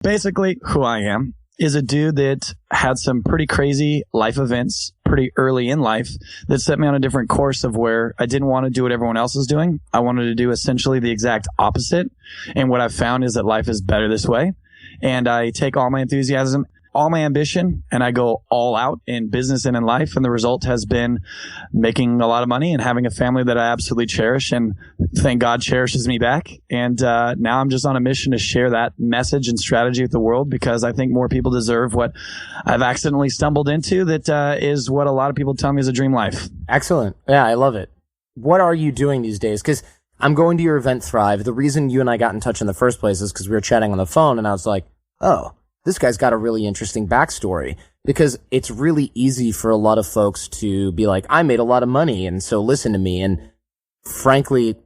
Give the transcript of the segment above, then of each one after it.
Basically, who I am is a dude that had some pretty crazy life events pretty early in life that set me on a different course of where I didn't want to do what everyone else is doing. I wanted to do essentially the exact opposite. And what I've found is that life is better this way. And I take all my enthusiasm, all my ambition, and I go all out in business and in life. And the result has been making a lot of money and having a family that I absolutely cherish. And thank God cherishes me back. And now I'm just on a mission to share that message and strategy with the world, because I think more people deserve what I've accidentally stumbled into. That is what a lot of people tell me is a dream life. Excellent. Yeah, I love it. What are you doing these days? Because I'm going to your event, Thrive. The reason you and I got in touch in the first place is because we were chatting on the phone, and I was like, oh, this guy's got a really interesting backstory, because it's really easy for a lot of folks to be like, I made a lot of money, and so listen to me. And frankly,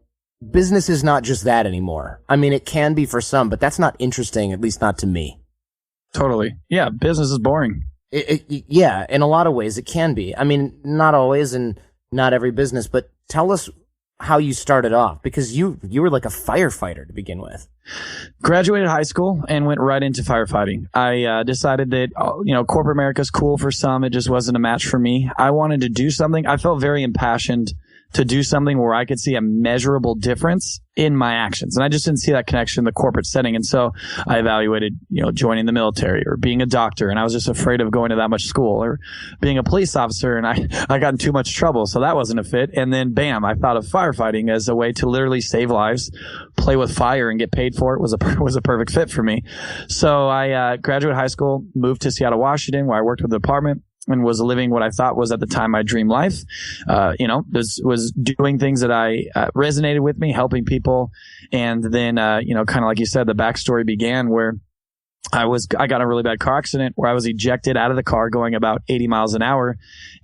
business is not just that anymore. I mean, it can be for some, but that's not interesting, at least not to me. Totally. Yeah, business is boring. Yeah, in a lot of ways it can be. I mean, not always and not every business, but tell us how you started off, because you were like a firefighter to begin with. Graduated high school and went right into firefighting. I decided that, corporate America's cool for some. It just wasn't a match for me. I wanted to do something. I felt very impassioned to do something where I could see a measurable difference in my actions. And I just didn't see that connection in the corporate setting. And so I evaluated, joining the military or being a doctor. And I was just afraid of going to that much school, or being a police officer. And I got in too much trouble. So that wasn't a fit. And then bam, I thought of firefighting as a way to literally save lives, play with fire and get paid for it was a perfect fit for me. So I graduated high school, moved to Seattle, Washington, where I worked with the department, and was living what I thought was at the time my dream life. Was doing things that I resonated with me, helping people. And then, kind of like you said, the backstory began where I got in a really bad car accident where I was ejected out of the car going about 80 miles an hour.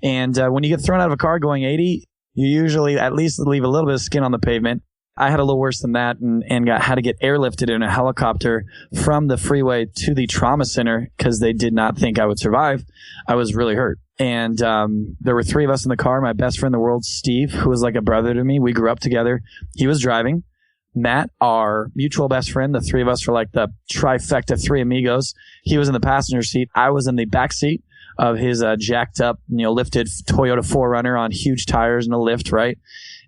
And when you get thrown out of a car going 80, you usually at least leave a little bit of skin on the pavement. I had a little worse than that and had to get airlifted in a helicopter from the freeway to the trauma center because they did not think I would survive. I was really hurt. And there were three of us in the car. My best friend in the world, Steve, who was like a brother to me. We grew up together. He was driving. Matt, our mutual best friend, the three of us were like the trifecta, three amigos. He was in the passenger seat. I was in the back seat of his jacked up, lifted Toyota 4Runner on huge tires and a lift, right?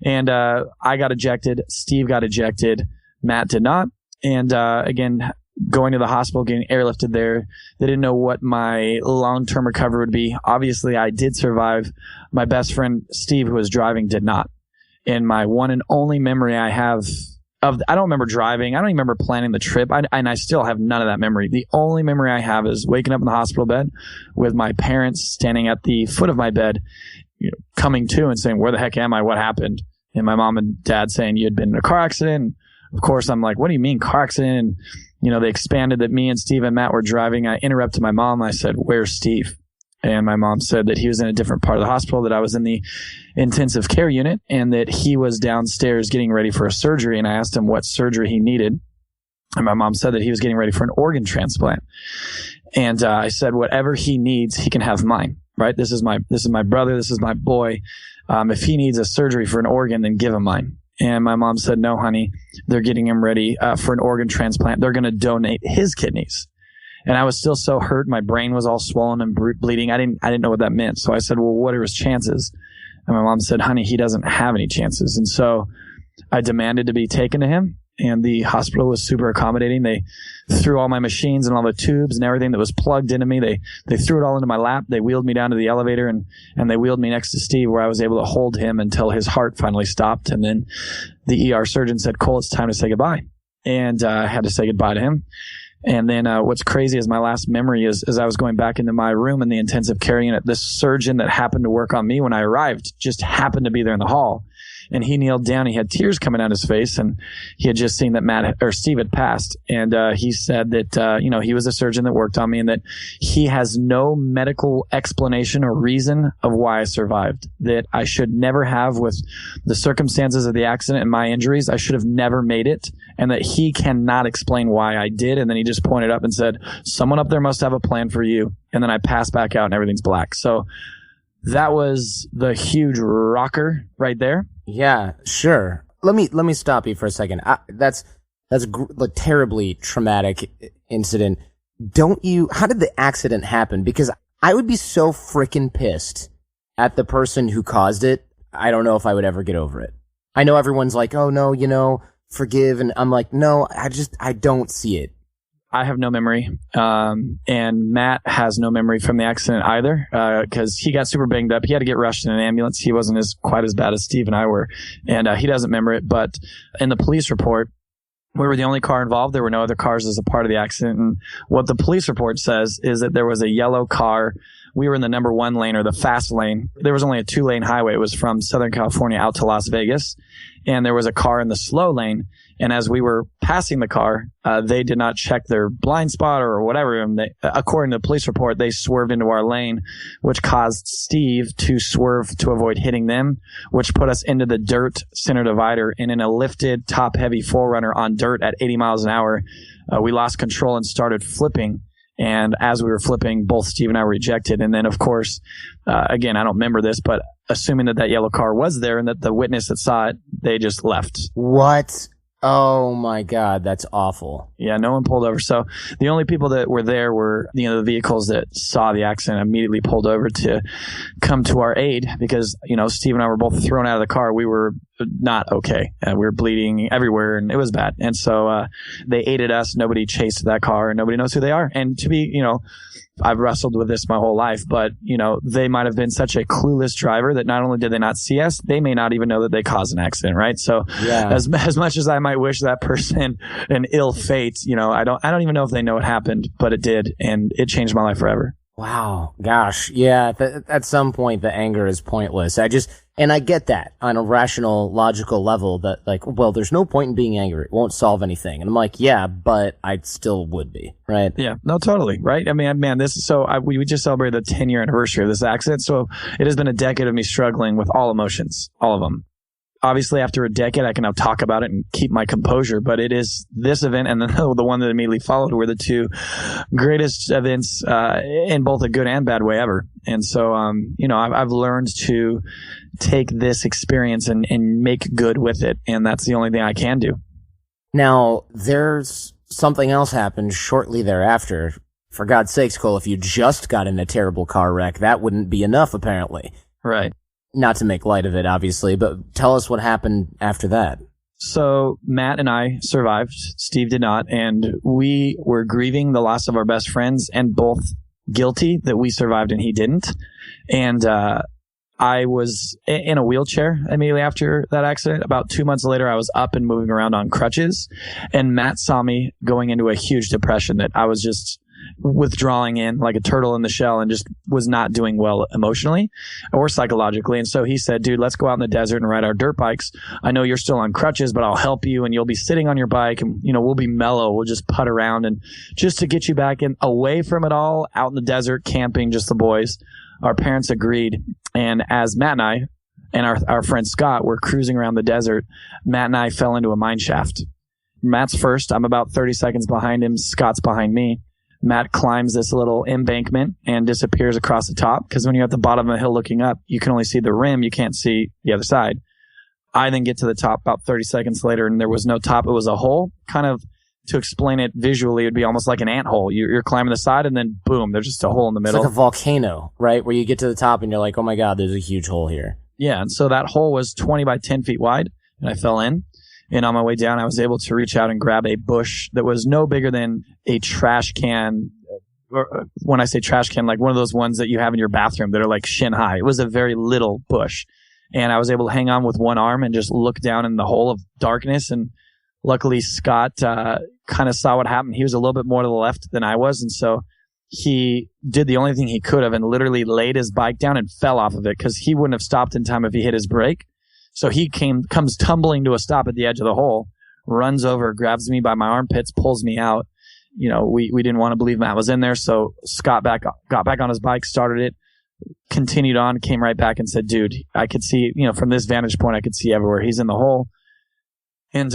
And I got ejected. Steve got ejected. Matt did not. And again, going to the hospital, getting airlifted there. They didn't know what my long-term recovery would be. Obviously, I did survive. My best friend, Steve, who was driving, did not. And my one and only memory I have I don't remember driving. I don't even remember planning the trip. And I still have none of that memory. The only memory I have is waking up in the hospital bed with my parents standing at the foot of my bed, coming to and saying, where the heck am I? What happened? And my mom and dad saying, you had been in a car accident. Of course, I'm like, what do you mean car accident? And, they expanded that me and Steve and Matt were driving. I interrupted my mom. I said, where's Steve? And my mom said that he was in a different part of the hospital, that I was in the intensive care unit, and that he was downstairs getting ready for a surgery. And I asked him what surgery he needed. And my mom said that he was getting ready for an organ transplant. And I said, whatever he needs, he can have mine, right? This is my brother. This is my boy. If he needs a surgery for an organ, then give him mine. And my mom said, no, honey, they're getting him ready for an organ transplant. They're going to donate his kidneys. And I was still so hurt. My brain was all swollen and bleeding. I didn't know what that meant. So I said, well, what are his chances? And my mom said, honey, he doesn't have any chances. And so I demanded to be taken to him. And the hospital was super accommodating. They threw all my machines and all the tubes and everything that was plugged into me. They threw it all into my lap. They wheeled me down to the elevator and they wheeled me next to Steve, where I was able to hold him until his heart finally stopped. And then the ER surgeon said, Cole, it's time to say goodbye. And I had to say goodbye to him. And then what's crazy is my last memory is as I was going back into my room in the intensive care unit, this surgeon that happened to work on me when I arrived just happened to be there in the hall. And he kneeled down. He had tears coming down his face, and he had just seen that Steve had passed. And he said that he was a surgeon that worked on me, and that he has no medical explanation or reason of why I survived. That I should never have, with the circumstances of the accident and my injuries, I should have never made it, and that he cannot explain why I did. And then he just pointed up and said, "Someone up there must have a plan for you." And then I passed back out, and everything's black. So that was the huge rocker right there. Yeah, sure. Let me stop you for a second. That's a terribly traumatic incident. how did the accident happen? Because I would be so freaking pissed at the person who caused it. I don't know if I would ever get over it. I know everyone's like, oh no, forgive. And I'm like, no, I don't see it. I have no memory. And Matt has no memory from the accident either, because he got super banged up. He had to get rushed in an ambulance. He wasn't quite as bad as Steve and I were. And he doesn't remember it. But in the police report, we were the only car involved. There were no other cars as a part of the accident. And what the police report says is that there was a yellow car. We were in the number 1 lane, or the fast lane. There was only a 2-lane highway. It was from Southern California out to Las Vegas. And there was a car in the slow lane. And as we were passing the car, they did not check their blind spot or whatever. And according to the police report, they swerved into our lane, which caused Steve to swerve to avoid hitting them, which put us into the dirt center divider. And in a lifted, top-heavy 4Runner on dirt at 80 miles an hour, we lost control and started flipping. And as we were flipping, both Steve and I were ejected. And then, of course, again, I don't remember this, but assuming that yellow car was there and that the witness that saw it, they just left. What? Oh my God, that's awful. Yeah, no one pulled over. So the only people that were there were, the vehicles that saw the accident immediately pulled over to come to our aid because, Steve and I were both thrown out of the car. We were not okay. We were bleeding everywhere and it was bad. And so they aided us. Nobody chased that car and nobody knows who they are. And to be, I've wrestled with this my whole life, but, they might have been such a clueless driver that not only did they not see us, they may not even know that they caused an accident, right? So yeah. as much as I might wish that person an ill fate, I don't even know if they know it happened, but it did. And it changed my life forever. Wow. Gosh. Yeah. At some point, the anger is pointless. And I get that on a rational, logical level that there's no point in being angry. It won't solve anything. And I'm like, yeah, but I still would be, right? Yeah, no, totally. Right. I mean, man, we just celebrated the 10-year anniversary of this accident. So it has been a decade of me struggling with all emotions, all of them. Obviously, after a decade, I can now talk about it and keep my composure. But it is this event and then the one that immediately followed were the two greatest events in both a good and bad way ever. And so, I've learned to take this experience and make good with it. And that's the only thing I can do. Now, there's something else happened shortly thereafter. For God's sakes, Cole, if you just got in a terrible car wreck, that wouldn't be enough, apparently. Right. Not to make light of it, obviously, but tell us what happened after that. So Matt and I survived. Steve did not. And we were grieving the loss of our best friends and both guilty that we survived and he didn't. And I was in a wheelchair immediately after that accident. About 2 months later, I was up and moving around on crutches. And Matt saw me going into a huge depression that I was just withdrawing in like a turtle in the shell and just was not doing well emotionally or psychologically. And so he said, dude, let's go out in the desert and ride our dirt bikes. I know you're still on crutches, but I'll help you and you'll be sitting on your bike and, we'll be mellow. We'll just putt around and just to get you back in away from it all out in the desert, camping, just the boys. Our parents agreed. And as Matt and I and our friend Scott were cruising around the desert, Matt and I fell into a mine shaft. Matt's first. I'm about 30 seconds behind him. Scott's behind me. Matt climbs this little embankment and disappears across the top because when you're at the bottom of a hill looking up, you can only see the rim. You can't see the other side. I then get to the top about 30 seconds later and there was no top. It was a hole. Kind of to explain it visually, it would be almost like an anthole. You're climbing the side and then boom, there's just a hole in the middle. It's like a volcano, right? Where you get to the top and you're like, oh my God, there's a huge hole here. Yeah. And so that hole was 20 by 10 feet wide and I fell in. And on my way down, I was able to reach out and grab a bush that was no bigger than a trash can. Or when I say trash can, like one of those ones that you have in your bathroom that are like shin high. It was a very little bush. And I was able to hang on with one arm and just look down in the hole of darkness. And luckily, Scott kind of saw what happened. He was a little bit more to the left than I was. And so he did the only thing he could have and literally laid his bike down and fell off of it because he wouldn't have stopped in time if he hit his brake. So he comes tumbling to a stop at the edge of the hole, runs over, grabs me by my armpits, pulls me out. We didn't want to believe Matt was in there. So Scott got back on his bike, started it, continued on, came right back and said, dude, I could see, from this vantage point, I could see everywhere. He's in the hole. And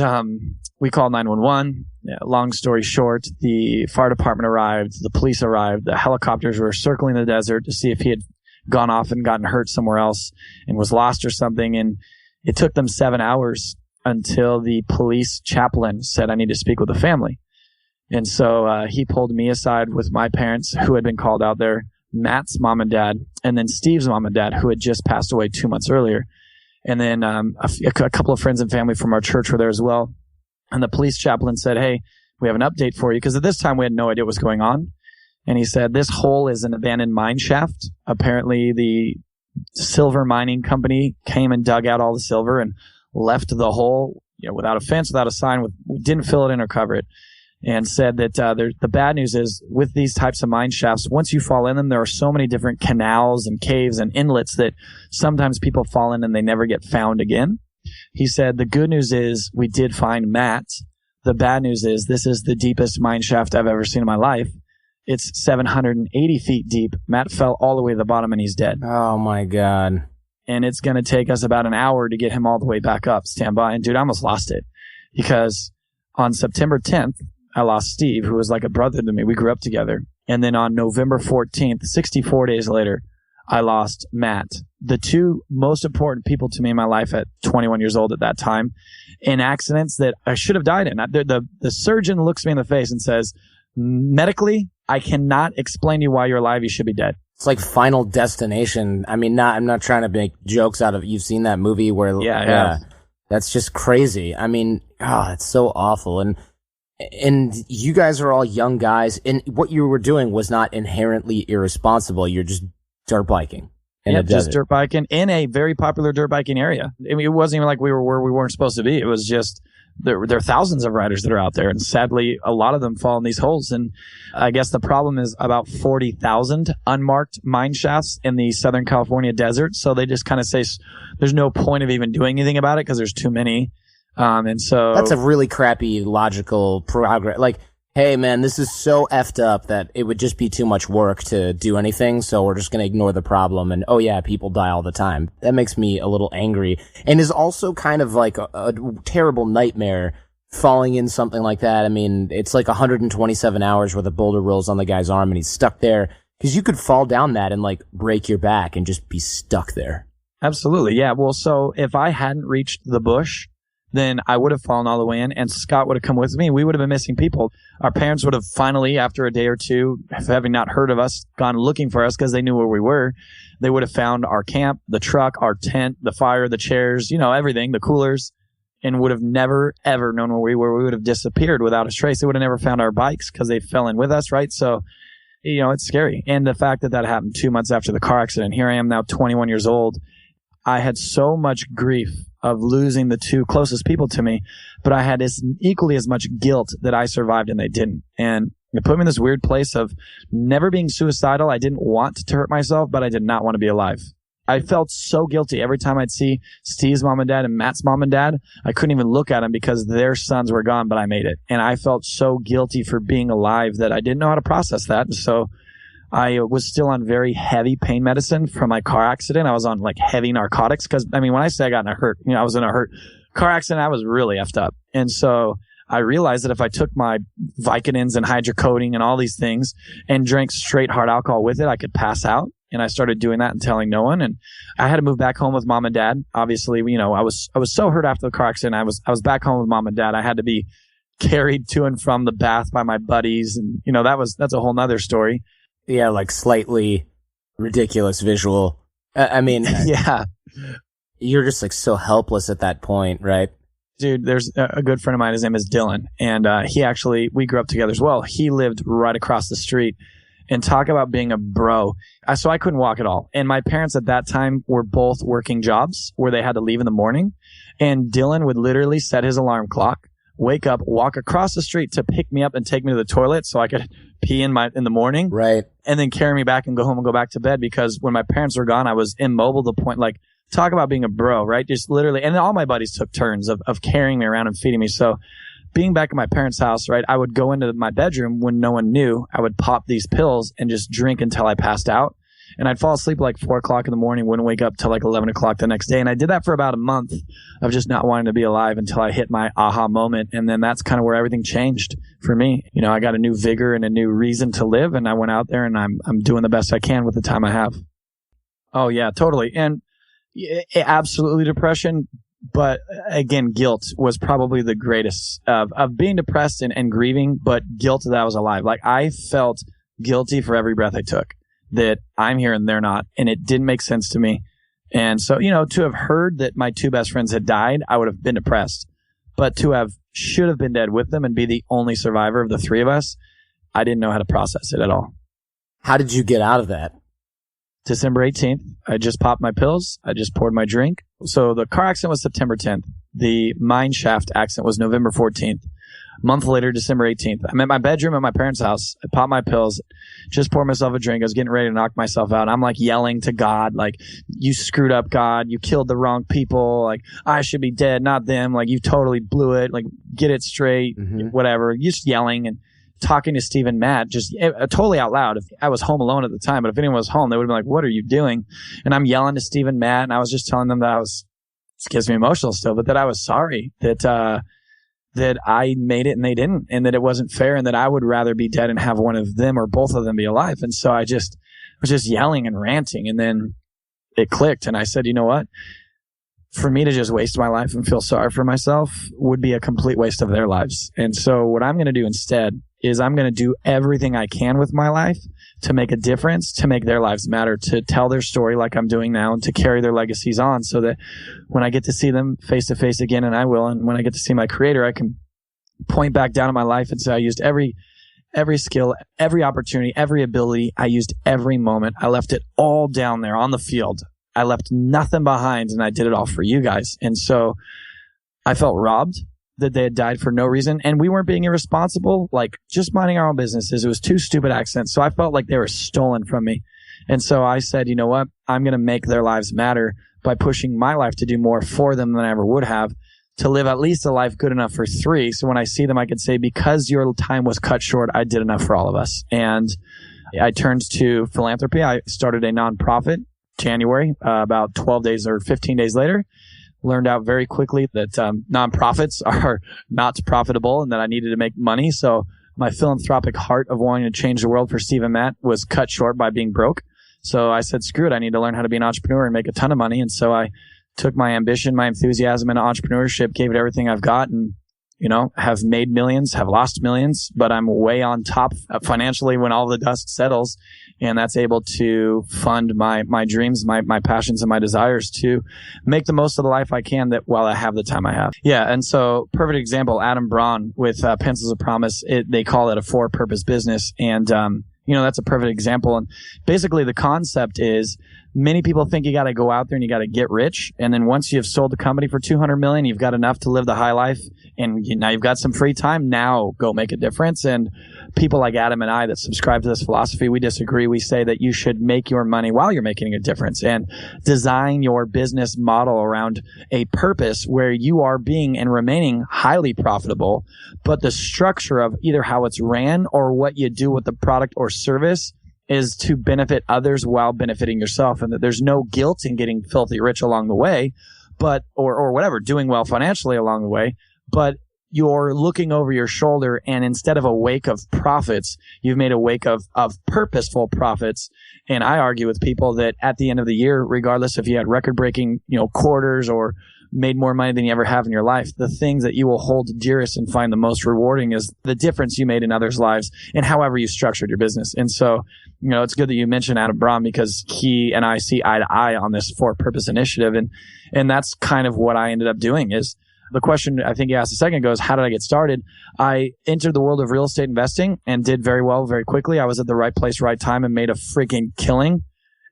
we called 911. Yeah, long story short, the fire department arrived, the police arrived, the helicopters were circling the desert to see if he had gone off and gotten hurt somewhere else and was lost or something. And it took them 7 hours until the police chaplain said, I need to speak with the family. And so he pulled me aside with my parents who had been called out there, Matt's mom and dad, and then Steve's mom and dad, who had just passed away 2 months earlier. And then a couple of friends and family from our church were there as well. And the police chaplain said, hey, we have an update for you. Because at this time, we had no idea what was going on. And he said, this hole is an abandoned mine shaft. Apparently, the silver mining company came and dug out all the silver and left the hole, without a fence, without a sign. We didn't fill it in or cover it. And said that the bad news is with these types of mine shafts, once you fall in them, there are so many different canals and caves and inlets that sometimes people fall in and they never get found again. He said the good news is we did find Matt. The bad news is this is the deepest mine shaft I've ever seen in my life. It's 780 feet deep. Matt fell all the way to the bottom and he's dead. Oh, my God. And it's going to take us about an hour to get him all the way back up. Stand by. And dude, I almost lost it because on September 10th, I lost Steve, who was like a brother to me. We grew up together. And then on November 14th, 64 days later, I lost Matt, the two most important people to me in my life at 21 years old at that time, in accidents that I should have died in. The surgeon looks me in the face and says, medically, I cannot explain to you why you're alive. You should be dead. It's like Final Destination. I mean, I'm not trying to make jokes out of, you've seen that movie where, yeah. That's just crazy. I mean, it's so awful. And you guys are all young guys, and what you were doing was not inherently irresponsible. You're just dirt biking in the desert. Just dirt biking in a very popular dirt biking area. I mean, it wasn't even like we were where we weren't supposed to be. It was just there are thousands of riders that are out there, and sadly, a lot of them fall in these holes. And I guess the problem is about 40,000 unmarked mine shafts in the Southern California desert. So they just kind of say there's no point of even doing anything about it because there's too many. And so that's a really crappy logical progress. Like, hey man, this is so effed up that it would just be too much work to do anything. So we're just going to ignore the problem. And people die all the time. That makes me a little angry and is also kind of like a terrible nightmare falling in something like that. I mean, it's like 127 hours where the boulder rolls on the guy's arm and he's stuck there because you could fall down that and like break your back and just be stuck there. Absolutely. Yeah. Well, so if I hadn't reached the bush, then I would have fallen all the way in and Scott would have come with me. We would have been missing people. Our parents would have finally, after a day or two, having not heard of us, gone looking for us because they knew where we were. They would have found our camp, the truck, our tent, the fire, the chairs, everything, the coolers, and would have never, ever known where we were. We would have disappeared without a trace. They would have never found our bikes because they fell in with us, right? So, it's scary. And the fact that happened 2 months after the car accident, here I am now 21 years old. I had so much grief of losing the two closest people to me, but I had equally as much guilt that I survived and they didn't. And it put me in this weird place of never being suicidal. I didn't want to hurt myself, but I did not want to be alive. I felt so guilty every time I'd see Steve's mom and dad and Matt's mom and dad. I couldn't even look at them because their sons were gone, but I made it. And I felt so guilty for being alive that I didn't know how to process that. And so I was still on very heavy pain medicine from my car accident. I was on like heavy narcotics because, when I say I got in a hurt, I was in a hurt car accident. I was really effed up. And so I realized that if I took my Vicodins and hydrocodone and all these things and drank straight hard alcohol with it, I could pass out. And I started doing that and telling no one. And I had to move back home with mom and dad. Obviously, I was so hurt after the car accident. I was back home with mom and dad. I had to be carried to and from the bath by my buddies. And, that's a whole nother story. Yeah, like slightly ridiculous visual. Yeah. You're just like so helpless at that point, right? Dude, there's a good friend of mine. His name is Dylan. And we grew up together as well. He lived right across the street. And talk about being a bro. So I couldn't walk at all. And my parents at that time were both working jobs where they had to leave in the morning. And Dylan would literally set his alarm clock, wake up, walk across the street to pick me up and take me to the toilet so I could pee in the morning. Right. And then carry me back and go home and go back to bed because when my parents were gone, I was immobile to the point, like, talk about being a bro, right? Just literally. And then all my buddies took turns of carrying me around and feeding me. So being back at my parents' house, right, I would go into my bedroom when no one knew. I would pop these pills and just drink until I passed out. And I'd fall asleep like 4 o'clock in the morning, wouldn't wake up till like 11 o'clock the next day. And I did that for about a month of just not wanting to be alive until I hit my aha moment. And then that's kind of where everything changed for me. I got a new vigor and a new reason to live. And I went out there and I'm doing the best I can with the time I have. Oh, yeah, totally. And absolutely depression. But again, guilt was probably the greatest of being depressed and grieving, but guilt that I was alive. Like I felt guilty for every breath I took that I'm here and they're not. And it didn't make sense to me. And so, to have heard that my two best friends had died, I would have been depressed. But should have been dead with them and be the only survivor of the three of us, I didn't know how to process it at all. How did you get out of that? December 18th, I just popped my pills. I just poured my drink. So the car accident was September 10th. The mine shaft accident was November 14th. A month later, December 18th. I'm at my bedroom at my parents' house. I popped my pills, just poured myself a drink. I was getting ready to knock myself out. I'm like yelling to God, like, you screwed up, God. You killed the wrong people. Like, I should be dead, not them. Like, you totally blew it. Like, get it straight, whatever. Just yelling and talking to Steve and Matt, just totally out loud. If I was home alone at the time, but if anyone was home, they would have been like, what are you doing? And I'm yelling to Steve and Matt, and I was just telling them that it gets me emotional still, but that I was sorry that I made it and they didn't, and that it wasn't fair, and that I would rather be dead and have one of them or both of them be alive. And so I was just yelling and ranting, and then it clicked, and I said, you know what? For me to just waste my life and feel sorry for myself would be a complete waste of their lives. And so what I'm going to do instead is I'm going to do everything I can with my life to make a difference, to make their lives matter, to tell their story like I'm doing now, and to carry their legacies on, so that when I get to see them face to face again, and I will, and when I get to see my creator, I can point back down at my life and say, I used every skill, every opportunity, every ability. I used every moment. I left it all down there on the field. I left nothing behind, and I did it all for you guys. And so I felt robbed that they had died for no reason, and we weren't being irresponsible, like just minding our own businesses. It was two stupid accidents. So I felt like they were stolen from me. And so I said, you know what? I'm going to make their lives matter by pushing my life to do more for them than I ever would have, to live at least a life good enough for three. So when I see them, I could say, because your time was cut short, I did enough for all of us. And I turned to philanthropy. I started a nonprofit January, about 12 days or 15 days later. Learned out very quickly that nonprofits are not profitable and that I needed to make money. So my philanthropic heart of wanting to change the world for Steve and Matt was cut short by being broke. So I said, screw it. I need to learn how to be an entrepreneur and make a ton of money. And so I took my ambition, my enthusiasm into entrepreneurship, gave it everything I've got, and have made millions, have lost millions, but I'm way on top financially when all the dust settles. And that's able to fund my dreams, my passions, and my desires to make the most of the life I can that while I have the time I have. Yeah. And so perfect example, Adam Braun with Pencils of Promise, they call it a for-purpose business. And, that's a perfect example. And basically the concept is, many people think you got to go out there and you got to get rich. And then once you've sold the company for $200 million, you've got enough to live the high life, and now you've got some free time. Now go make a difference. And people like Adam and I that subscribe to this philosophy, we disagree. We say that you should make your money while you're making a difference, and design your business model around a purpose where you are being and remaining highly profitable. But the structure of either how it's ran or what you do with the product or service is to benefit others while benefiting yourself, and that there's no guilt in getting filthy rich along the way, but or whatever, doing well financially along the way, but you're looking over your shoulder, and instead of a wake of profits, you've made a wake of purposeful profits. And I argue with people that at the end of the year, regardless if you had record-breaking, quarters or made more money than you ever have in your life, the things that you will hold dearest and find the most rewarding is the difference you made in others' lives and however you structured your business. And so, it's good that you mentioned Adam Braun, because he and I see eye to eye on this for-purpose initiative. And that's kind of what I ended up doing. Is the question I think you asked a second ago is, how did I get started? I entered the world of real estate investing and did very well very quickly. I was at the right place, right time, and made a freaking killing.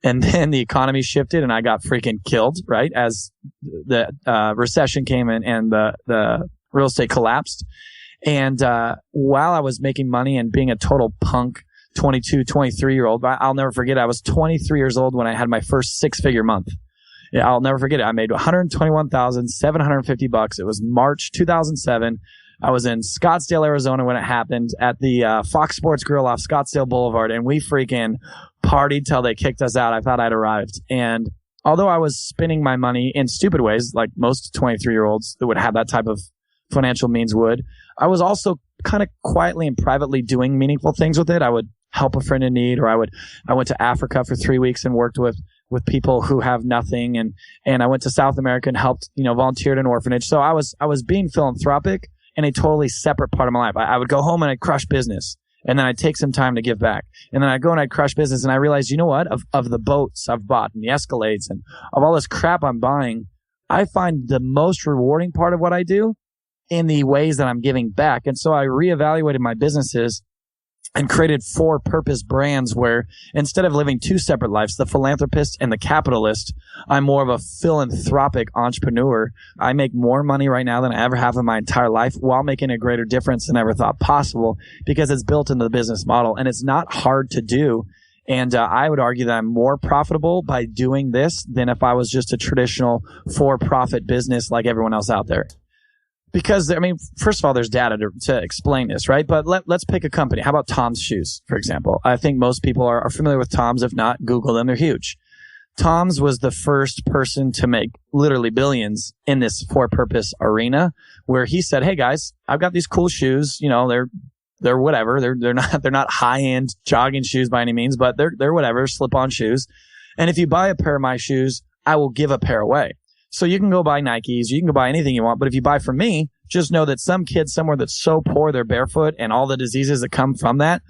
And then the economy shifted and I got freaking killed, right? As the recession came in and the real estate collapsed. And while I was making money and being a total punk 22, 23-year-old, I'll never forget, I was 23 years old when I had my first six-figure month. Yeah, I'll never forget it. I made $121,750. It was March 2007. I was in Scottsdale, Arizona when it happened at the Fox Sports Grill off Scottsdale Boulevard, and we freaking partied till they kicked us out. I thought I'd arrived. And although I was spending my money in stupid ways, like most 23-year-olds that would have that type of financial means would, I was also kind of quietly and privately doing meaningful things with it. I would help a friend in need, or I went to Africa for 3 weeks and worked with with people who have nothing. And I went to South America and helped, volunteered in an orphanage. So I was being philanthropic in a totally separate part of my life. I would go home and I'd crush business. And then I'd take some time to give back. And then I'd go and I'd crush business. And I realized, you know what? Of the boats I've bought and the Escalades and of all this crap I'm buying, I find the most rewarding part of what I do in the ways that I'm giving back. And so I reevaluated my businesses and created 4 purpose brands where instead of living 2 separate lives, the philanthropist and the capitalist, I'm more of a philanthropic entrepreneur. I make more money right now than I ever have in my entire life while making a greater difference than I ever thought possible because it's built into the business model and it's not hard to do. And I would argue that I'm more profitable by doing this than if I was just a traditional for-profit business like everyone else out there. Because, first of all, there's data to explain this, right? But let's pick a company. How about Tom's Shoes, for example? I think most people are familiar with Tom's. If not, Google them. They're huge. Tom's was the first person to make literally billions in this for-purpose arena where he said, hey, guys, I've got these cool shoes. They're whatever. They're not high-end jogging shoes by any means, but they're whatever, slip-on shoes. And if you buy a pair of my shoes, I will give a pair away. So you can go buy Nikes, you can go buy anything you want, but if you buy from me, just know that some kid somewhere that's so poor they're barefoot and all the diseases that come from that,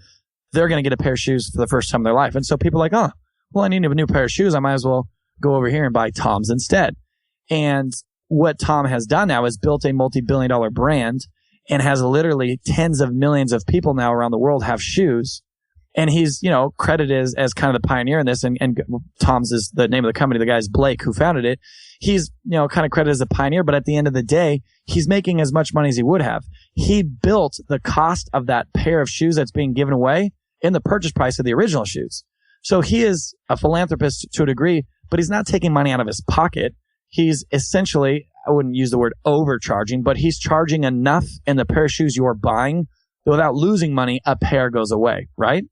they're going to get a pair of shoes for the first time in their life. And so people are like, oh, well, I need a new pair of shoes. I might as well go over here and buy Tom's instead. And what Tom has done now is built a multi-billion-dollar brand and has literally tens of millions of people now around the world have shoes. And he's, credited as kind of the pioneer in this. And Tom's is the name of the company. The guy's Blake who founded it. He's, kind of credited as a pioneer. But at the end of the day, he's making as much money as he would have. He built the cost of that pair of shoes that's being given away in the purchase price of the original shoes. So he is a philanthropist to a degree, but he's not taking money out of his pocket. He's essentially, I wouldn't use the word overcharging, but he's charging enough in the pair of shoes you're buying that without losing money, a pair goes away, right?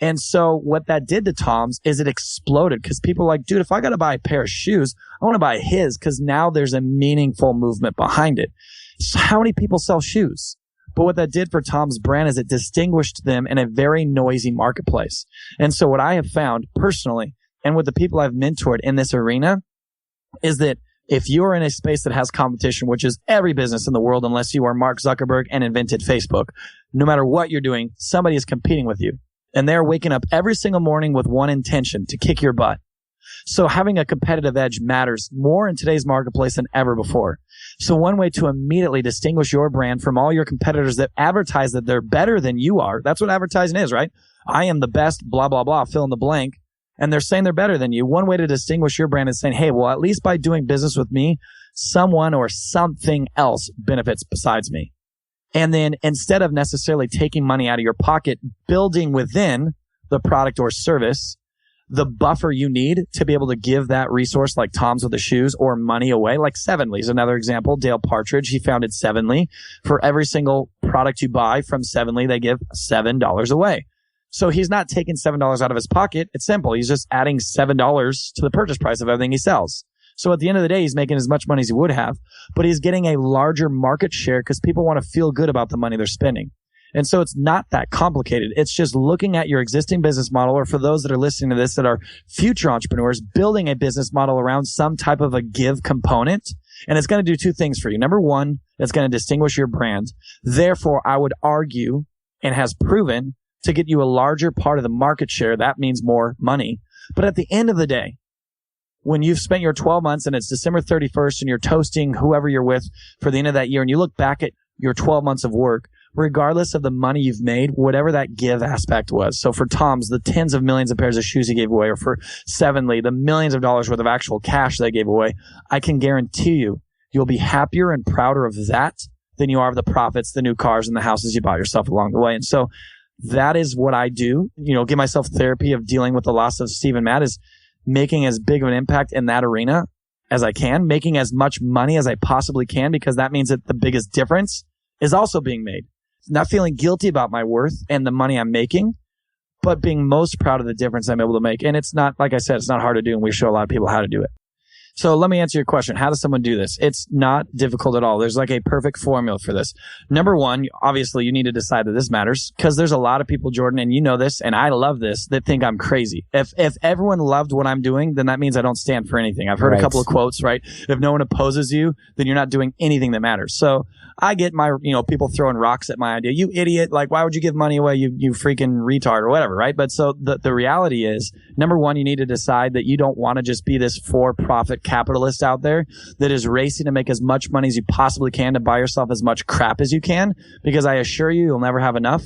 And so what that did to Tom's is it exploded because people are like, dude, if I got to buy a pair of shoes, I want to buy his because now there's a meaningful movement behind it. So how many people sell shoes? But what that did for Tom's brand is it distinguished them in a very noisy marketplace. And so what I have found personally and with the people I've mentored in this arena is that if you're in a space that has competition, which is every business in the world, unless you are Mark Zuckerberg and invented Facebook, no matter what you're doing, somebody is competing with you. And they're waking up every single morning with one intention, to kick your butt. So having a competitive edge matters more in today's marketplace than ever before. So one way to immediately distinguish your brand from all your competitors that advertise that they're better than you are, that's what advertising is, right? I am the best, blah, blah, blah, fill in the blank. And they're saying they're better than you. One way to distinguish your brand is saying, hey, well, at least by doing business with me, someone or something else benefits besides me. And then instead of necessarily taking money out of your pocket, building within the product or service the buffer you need to be able to give that resource like Tom's with the shoes or money away. Like Sevenly is another example. Dale Partridge, he founded Sevenly. For every single product you buy from Sevenly, they give $7 away. So he's not taking $7 out of his pocket. It's simple. He's just adding $7 to the purchase price of everything he sells. So at the end of the day, he's making as much money as he would have, but he's getting a larger market share because people want to feel good about the money they're spending. And so it's not that complicated. It's just looking at your existing business model, or for those that are listening to this that are future entrepreneurs, building a business model around some type of a give component. And it's going to do 2 things for you. Number one, it's going to distinguish your brand. Therefore, I would argue, and has proven, to get you a larger part of the market share. That means more money. But at the end of the day, when you've spent your 12 months and it's December 31st and you're toasting whoever you're with for the end of that year and you look back at your 12 months of work, regardless of the money you've made, whatever that give aspect was. So for Tom's, the tens of millions of pairs of shoes he gave away, or for Sevenly, the millions of dollars worth of actual cash they gave away, I can guarantee you'll be happier and prouder of that than you are of the profits, the new cars, and the houses you bought yourself along the way. And so that is what I do. Give myself therapy of dealing with the loss of Steve and Matt, is making as big of an impact in that arena as I can, making as much money as I possibly can, because that means that the biggest difference is also being made. Not feeling guilty about my worth and the money I'm making, but being most proud of the difference I'm able to make. And it's not, like I said, it's not hard to do, and we show a lot of people how to do it. So let me answer your question. How does someone do this? It's not difficult at all. There's like a perfect formula for this. Number one, obviously you need to decide that this matters because there's a lot of people, Jordan, and you know this, and I love this, that think I'm crazy. If everyone loved what I'm doing, then that means I don't stand for anything. I've heard a couple of quotes, right? If no one opposes you, then you're not doing anything that matters. So I get my, people throwing rocks at my idea. You idiot. Like, why would you give money away? You freaking retard or whatever, right? But so the reality is, number one, you need to decide that you don't want to just be this for-profit capitalist out there that is racing to make as much money as you possibly can to buy yourself as much crap as you can, because I assure you, you'll never have enough.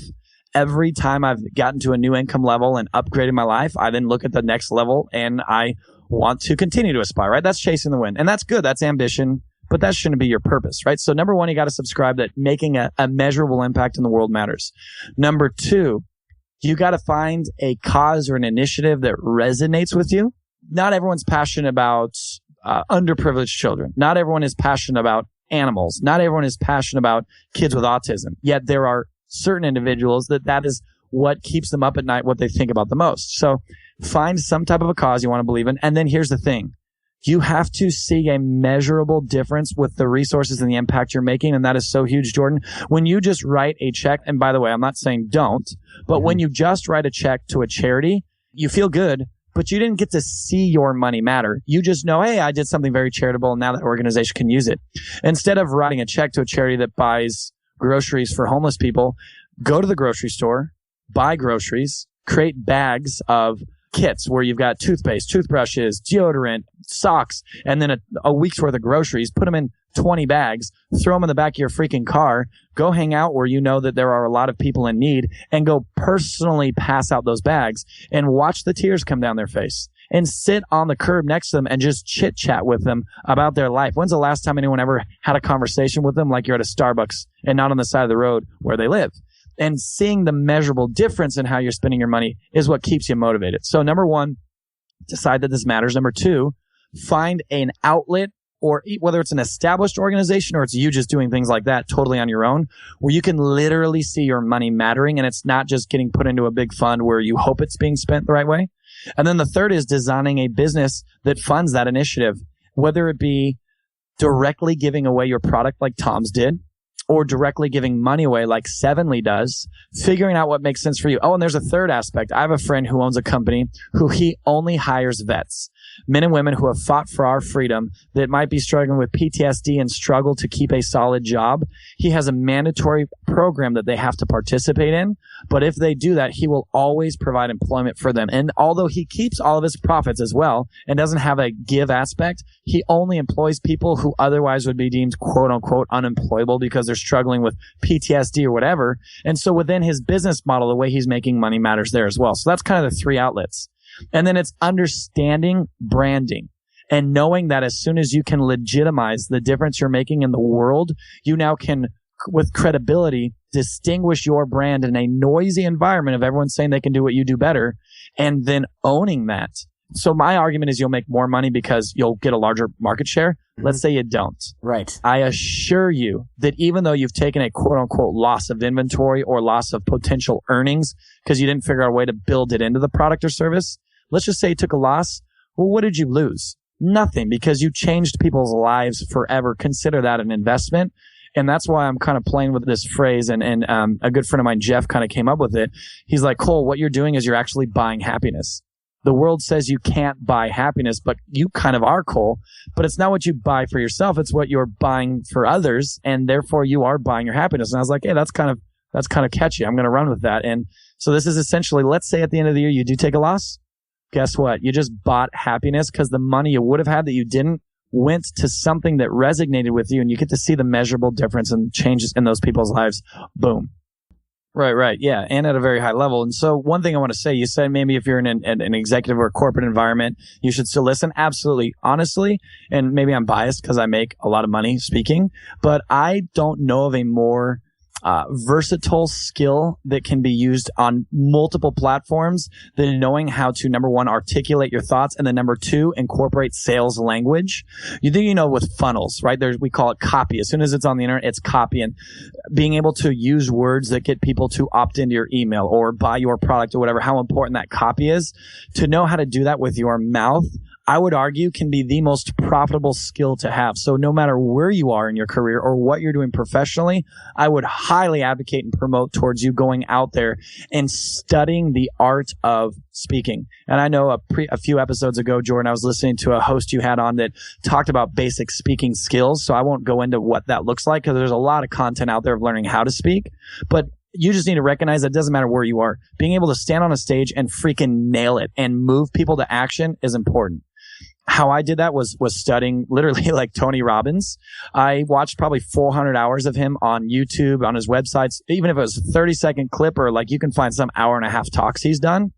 Every time I've gotten to a new income level and upgraded my life, I then look at the next level and I want to continue to aspire, right? That's chasing the wind. And that's good. That's ambition. But that shouldn't be your purpose, right? So number one, you got to subscribe that making a measurable impact in the world matters. Number two, you got to find a cause or an initiative that resonates with you. Not everyone's passionate about underprivileged children. Not everyone is passionate about animals. Not everyone is passionate about kids with autism. Yet there are certain individuals that is what keeps them up at night, what they think about the most. So find some type of a cause you want to believe in. And then here's the thing. You have to see a measurable difference with the resources and the impact you're making. And that is so huge, Jordan. When you just write a check, and by the way, I'm not saying don't, but when you just write a check to a charity, you feel good, but you didn't get to see your money matter. You just know, hey, I did something very charitable and now that organization can use it. Instead of writing a check to a charity that buys groceries for homeless people, go to the grocery store, buy groceries, create bags of kits where you've got toothpaste, toothbrushes, deodorant, socks, and then a week's worth of groceries. Put them in 20 bags, throw them in the back of your freaking car, go hang out where you know that there are a lot of people in need, and go personally pass out those bags and watch the tears come down their face and sit on the curb next to them and just chit chat with them about their life. When's the last time anyone ever had a conversation with them like you're at a Starbucks and not on the side of the road where they live? And seeing the measurable difference in how you're spending your money is what keeps you motivated. So number one, decide that this matters. Number two, find an outlet, or whether it's an established organization or it's you just doing things like that totally on your own, where you can literally see your money mattering and it's not just getting put into a big fund where you hope it's being spent the right way. And then the third is designing a business that funds that initiative, whether it be directly giving away your product like Tom's did, or directly giving money away like Sevenly does, figuring out what makes sense for you. Oh, and there's a third aspect. I have a friend who owns a company who he only hires vets, men and women who have fought for our freedom that might be struggling with PTSD and struggle to keep a solid job. He has a mandatory program that they have to participate in, but if they do that, he will always provide employment for them. And although he keeps all of his profits as well and doesn't have a give aspect, he only employs people who otherwise would be deemed quote unquote unemployable because they're struggling with PTSD or whatever. And so within his business model, the way he's making money matters there as well. So that's kind of the three outlets. And then it's understanding branding and knowing that as soon as you can legitimize the difference you're making in the world, you now can, with credibility, distinguish your brand in a noisy environment of everyone saying they can do what you do better, and then owning that. So my argument is you'll make more money because you'll get a larger market share. Let's say you don't. Right. I assure you that even though you've taken a quote unquote loss of inventory or loss of potential earnings because you didn't figure out a way to build it into the product or service, let's just say you took a loss. Well, what did you lose? Nothing, because you changed people's lives forever. Consider that an investment. And that's why I'm kind of playing with this phrase. And a good friend of mine, Jeff, kind of came up with it. He's like, Cole, what you're doing is you're actually buying happiness. The world says you can't buy happiness, but you kind of are, Cole. But it's not what you buy for yourself. It's what you're buying for others. And therefore you are buying your happiness. And I was like, hey, that's kind of catchy. I'm going to run with that. And so this is essentially, let's say at the end of the year, you do take a loss. Guess what? You just bought happiness because the money you would have had that you didn't went to something that resonated with you, and you get to see the measurable difference and changes in those people's lives. Boom. Right. Yeah. And at a very high level. And so one thing I want to say, you said maybe if you're in an executive or a corporate environment, you should still listen. Absolutely. Honestly, and maybe I'm biased because I make a lot of money speaking, but I don't know of a more versatile skill that can be used on multiple platforms than knowing how to, number one, articulate your thoughts, and then number two, incorporate sales language. With funnels, right? We call it copy. As soon as it's on the internet, it's copy. And being able to use words that get people to opt into your email or buy your product or whatever, how important that copy is. To know how to do that with your mouth, I would argue can be the most profitable skill to have. So no matter where you are in your career or what you're doing professionally, I would highly advocate and promote towards you going out there and studying the art of speaking. And I know a few episodes ago, Jordan, I was listening to a host you had on that talked about basic speaking skills. So I won't go into what that looks like because there's a lot of content out there of learning how to speak. But you just need to recognize that it doesn't matter where you are. Being able to stand on a stage and freaking nail it and move people to action is important. How I did that was studying literally like Tony Robbins. I watched probably 400 hours of him on YouTube, on his websites, even if it was a 30-second clip or like you can find some hour and a half talks he's done.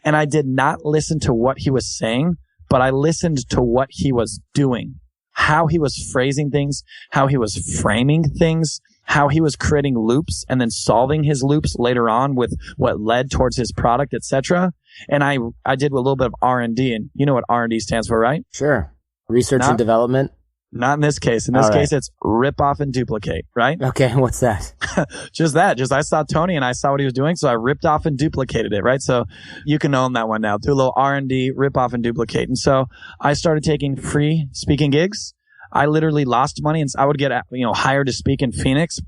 And I did not listen to what he was saying, but I listened to what he was doing, how he was phrasing things, how he was framing things, how he was creating loops and then solving his loops later on with what led towards his product, etc. And I did a little bit of R&D, and you know what R&D stands for, right? Sure. Research and development. Not in this case. In this case, it's rip off and duplicate, right? Okay, what's that? Just that. I saw Tony and I saw what he was doing, so I ripped off and duplicated it, right? So you can own that one now. Do a little R&D, rip off and duplicate. And so I started taking free speaking gigs. I literally lost money, and I would get hired to speak in Phoenix,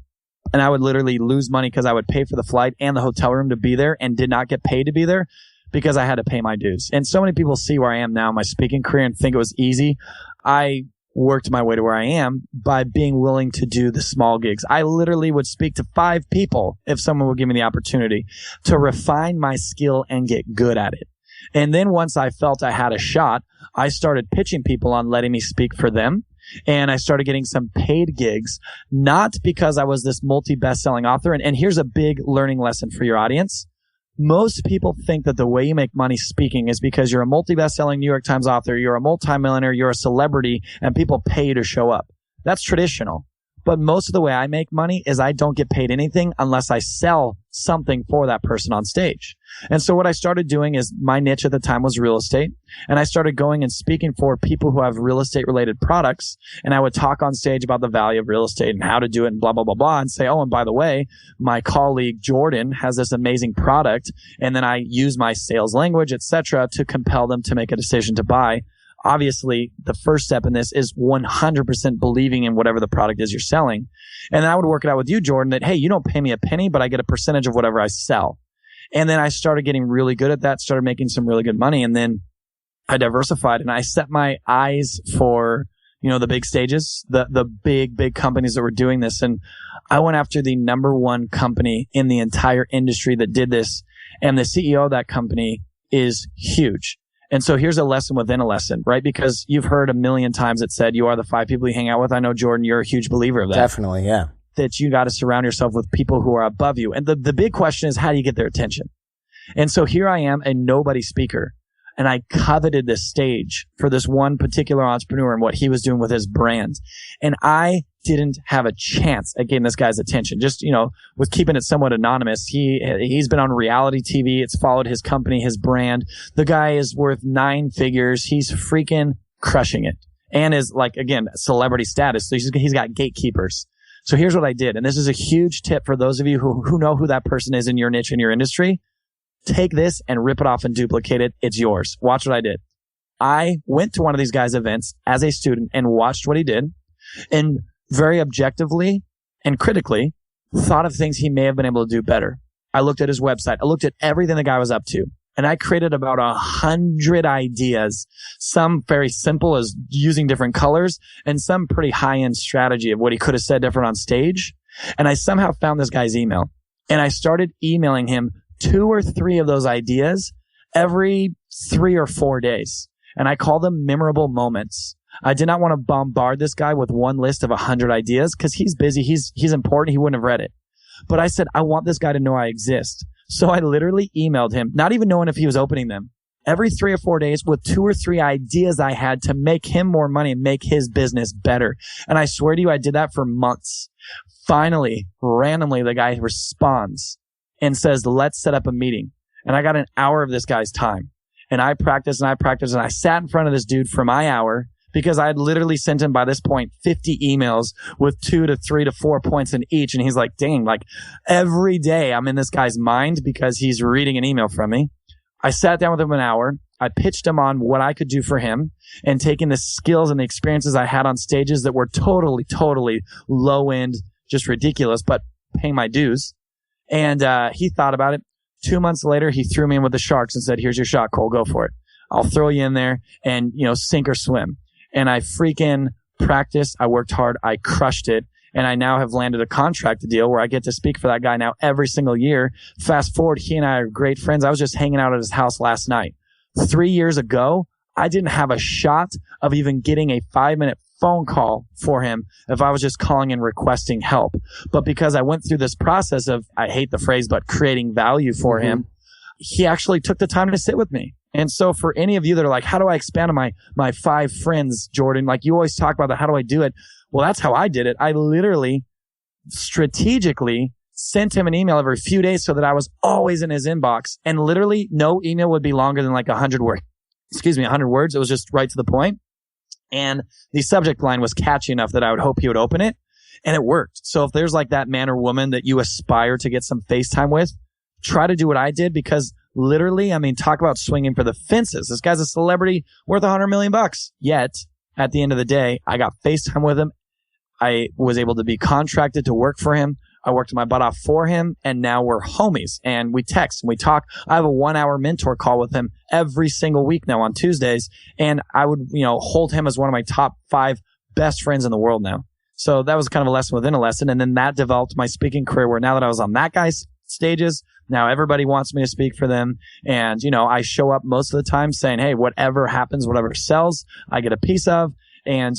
and I would literally lose money because I would pay for the flight and the hotel room to be there and did not get paid to be there because I had to pay my dues. And so many people see where I am now in my speaking career and think it was easy. I worked my way to where I am by being willing to do the small gigs. I literally would speak to 5 people if someone would give me the opportunity to refine my skill and get good at it. And then once I felt I had a shot, I started pitching people on letting me speak for them. And I started getting some paid gigs, not because I was this multi-best-selling author. And here's a big learning lesson for your audience. Most people think that the way you make money speaking is because you're a multi-best-selling New York Times author, you're a multimillionaire, you're a celebrity, and people pay you to show up. That's traditional. But most of the way I make money is I don't get paid anything unless I sell something for that person on stage. And so what I started doing is my niche at the time was real estate. And I started going and speaking for people who have real estate related products. And I would talk on stage about the value of real estate and how to do it and blah, blah, blah, blah. And say, oh, and by the way, my colleague Jordan has this amazing product. And then I use my sales language, etc., to compel them to make a decision to buy. Obviously, the first step in this is 100% believing in whatever the product is you're selling. And then I would work it out with you, Jordan, that, hey, you don't pay me a penny, but I get a percentage of whatever I sell. And then I started getting really good at that, started making some really good money. And then I diversified and I set my eyes for, the big stages, the big companies that were doing this. And I went after the number one company in the entire industry that did this. And the CEO of that company is huge. And so here's a lesson within a lesson, right? Because you've heard a million times it said, you are the 5 people you hang out with. I know, Jordan, you're a huge believer of that. Definitely, yeah. That you got to surround yourself with people who are above you. And the big question is, how do you get their attention? And so here I am, a nobody speaker. And I coveted this stage for this one particular entrepreneur and what he was doing with his brand. And I didn't have a chance at getting this guy's attention. Just, with keeping it somewhat anonymous. He's been on reality TV. It's followed his company, his brand. The guy is worth 9 figures. He's freaking crushing it. And is celebrity status. So he's got gatekeepers. So here's what I did. And this is a huge tip for those of you who know who that person is in your niche, in your industry. Take this and rip it off and duplicate it. It's yours. Watch what I did. I went to one of these guys' events as a student and watched what he did, and very objectively and critically thought of things he may have been able to do better. I looked at his website. I looked at everything the guy was up to, and I created about 100 ideas, some very simple as using different colors, and some pretty high-end strategy of what he could have said different on stage. And I somehow found this guy's email, and I started emailing him 2 or 3 of those ideas every 3 or 4 days. And I call them memorable moments. I did not want to bombard this guy with one list of 100 ideas because he's busy. He's important. He wouldn't have read it. But I said, I want this guy to know I exist. So I literally emailed him, not even knowing if he was opening them, every 3 or 4 days with 2 or 3 ideas I had to make him more money and make his business better. And I swear to you, I did that for months. Finally, randomly, the guy responds and says, let's set up a meeting. And I got an hour of this guy's time. And I practiced and I sat in front of this dude for my hour because I had literally sent him by this point 50 emails with 2 to 3 to 4 points in each. And he's like, dang, every day I'm in this guy's mind because he's reading an email from me. I sat down with him an hour. I pitched him on what I could do for him and taking the skills and the experiences I had on stages that were totally low end, just ridiculous, but paying my dues. And he thought about it. 2 months later, he threw me in with the Sharks and said, here's your shot, Cole, go for it. I'll throw you in there and, sink or swim. And I freaking practiced. I worked hard. I crushed it. And I now have landed a contract deal where I get to speak for that guy now every single year. Fast forward, he and I are great friends. I was just hanging out at his house last night. 3 years ago, I didn't have a shot of even getting a 5-minute phone call for him if I was just calling and requesting help. But because I went through this process of, I hate the phrase, but creating value for him, he actually took the time to sit with me. And so for any of you that are like, how do I expand on my 5 friends, Jordan? Like you always talk about that. How do I do it? Well, that's how I did it. I literally strategically sent him an email every few days so that I was always in his inbox, and literally no email would be longer than like 100 words. 100 words. It was just right to the point. And the subject line was catchy enough that I would hope he would open it, and it worked. So if there's like that man or woman that you aspire to get some FaceTime with, try to do what I did, because literally, talk about swinging for the fences. This guy's a celebrity worth $100 million. Yet at the end of the day, I got FaceTime with him. I was able to be contracted to work for him. I worked my butt off for him, and now we're homies, and we text and we talk. I have a 1-hour mentor call with him every single week now on Tuesdays, and I would, hold him as one of my top 5 best friends in the world now. So that was kind of a lesson within a lesson, and then that developed my speaking career, where now that I was on that guy's stages, now everybody wants me to speak for them, and, I show up most of the time saying, hey, whatever happens, whatever sells, I get a piece of. And,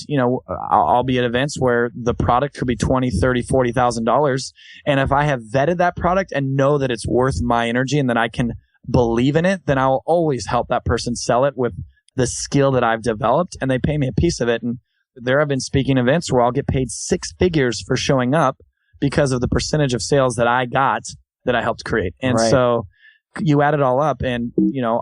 I'll be at events where the product could be $20,000, $30,000, $40,000. And if I have vetted that product and know that it's worth my energy and that I can believe in it, then I'll always help that person sell it with the skill that I've developed, and they pay me a piece of it. And there have been speaking events where I'll get paid 6 figures for showing up because of the percentage of sales that I got that I helped create. And so you add it all up, and,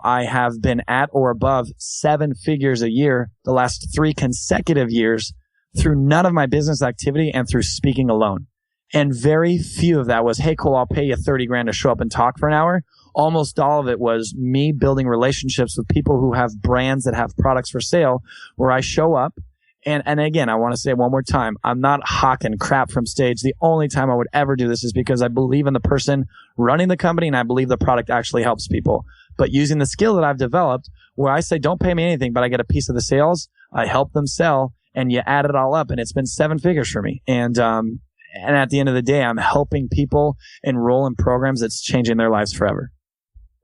I have been at or above 7 figures a year the last 3 consecutive years through none of my business activity and through speaking alone. And very few of that was, hey, Cole, I'll pay you 30 grand to show up and talk for an hour. Almost all of it was me building relationships with people who have brands that have products for sale, where I show up. And again, I want to say it one more time, I'm not hawking crap from stage. The only time I would ever do this is because I believe in the person running the company, and I believe the product actually helps people. But using the skill that I've developed, where I say, don't pay me anything, but I get a piece of the sales, I help them sell, and you add it all up, and it's been 7 figures for me. And at the end of the day, I'm helping people enroll in programs that's changing their lives forever.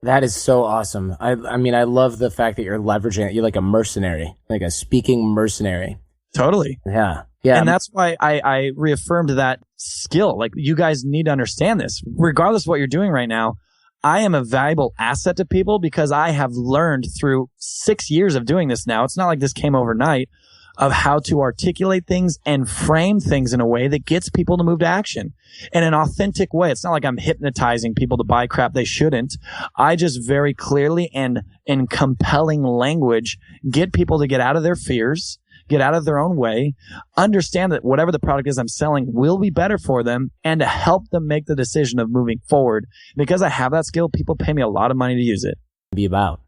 That is so awesome. I love the fact that you're leveraging it. You're like a mercenary, like a speaking mercenary. Totally. Yeah. And that's why I reaffirmed that skill. Like, you guys need to understand this. Regardless of what you're doing right now, I am a valuable asset to people because I have learned through 6 years of doing this now. It's not like this came overnight, of how to articulate things and frame things in a way that gets people to move to action in an authentic way. It's not like I'm hypnotizing people to buy crap they shouldn't. I just very clearly and in compelling language get people to get out of their fears, get out of their own way, understand that whatever the product is I'm selling will be better for them, and to help them make the decision of moving forward. Because I have that skill, people pay me a lot of money to use it. Be about.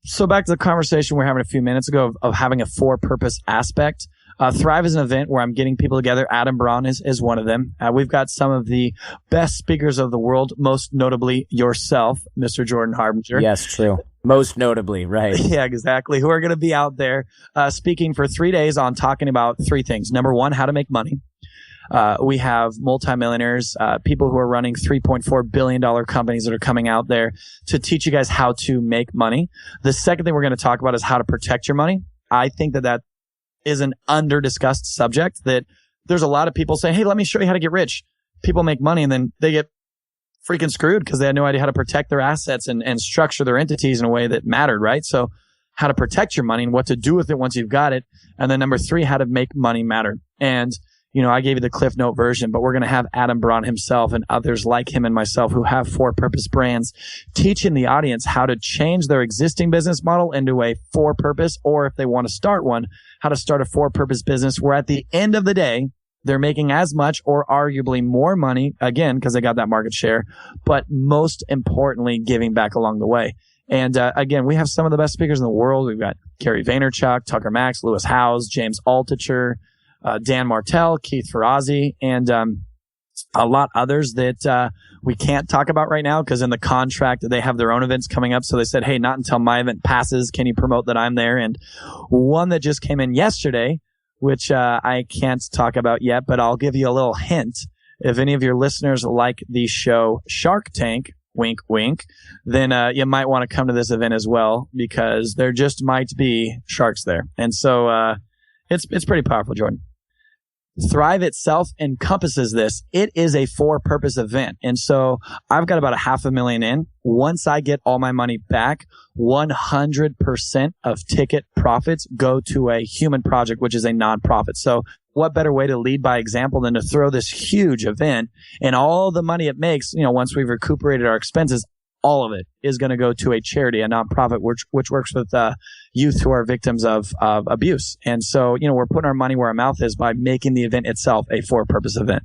So back to the conversation we were having a few minutes ago of having a for-purpose aspect. Thrive is an event where I'm getting people together. Adam Braun is one of them. We've got some of the best speakers of the world, most notably yourself, Mr. Jordan Harbinger. Yes, true. Most notably, right. Yeah, exactly. Who are going to be out there speaking for 3 days on talking about 3 things. Number 1, how to make money. We have multimillionaires, people who are running $3.4 billion companies that are coming out there to teach you guys how to make money. The second thing we're going to talk about is how to protect your money. I think that is an under-discussed subject, that there's a lot of people saying, hey, let me show you how to get rich. People make money and then they get freaking screwed because they had no idea how to protect their assets and structure their entities in a way that mattered, right? So how to protect your money and what to do with it once you've got it. And then number 3, how to make money matter. And I gave you the Cliff Note version, but we're going to have Adam Braun himself and others like him and myself who have for-purpose brands teaching the audience how to change their existing business model into a for-purpose, or if they want to start one, how to start a for-purpose business where at the end of the day, they're making as much or arguably more money, again, because they got that market share, but most importantly, giving back along the way. And again, we have some of the best speakers in the world. We've got Gary Vaynerchuk, Tucker Max, Lewis Howes, James Altucher, Dan Martell, Keith Ferrazzi, and a lot others that we can't talk about right now because in the contract they have their own events coming up. So they said, hey, not until my event passes can you promote that I'm there. And one that just came in yesterday, which I can't talk about yet, but I'll give you a little hint. If any of your listeners like the show Shark Tank, wink, wink, then you might want to come to this event as well because there just might be sharks there. And so it's pretty powerful, Jordan. Thrive itself encompasses this. It is a for-purpose event. And so I've got about $500,000 in. Once I get all my money back, 100% of ticket profits go to a human project, which is a nonprofit. So what better way to lead by example than to throw this huge event and all the money it makes, once we've recuperated our expenses, all of it is going to go to a charity, a nonprofit, which works with youth who are victims of abuse. And so, we're putting our money where our mouth is by making the event itself a for-purpose event.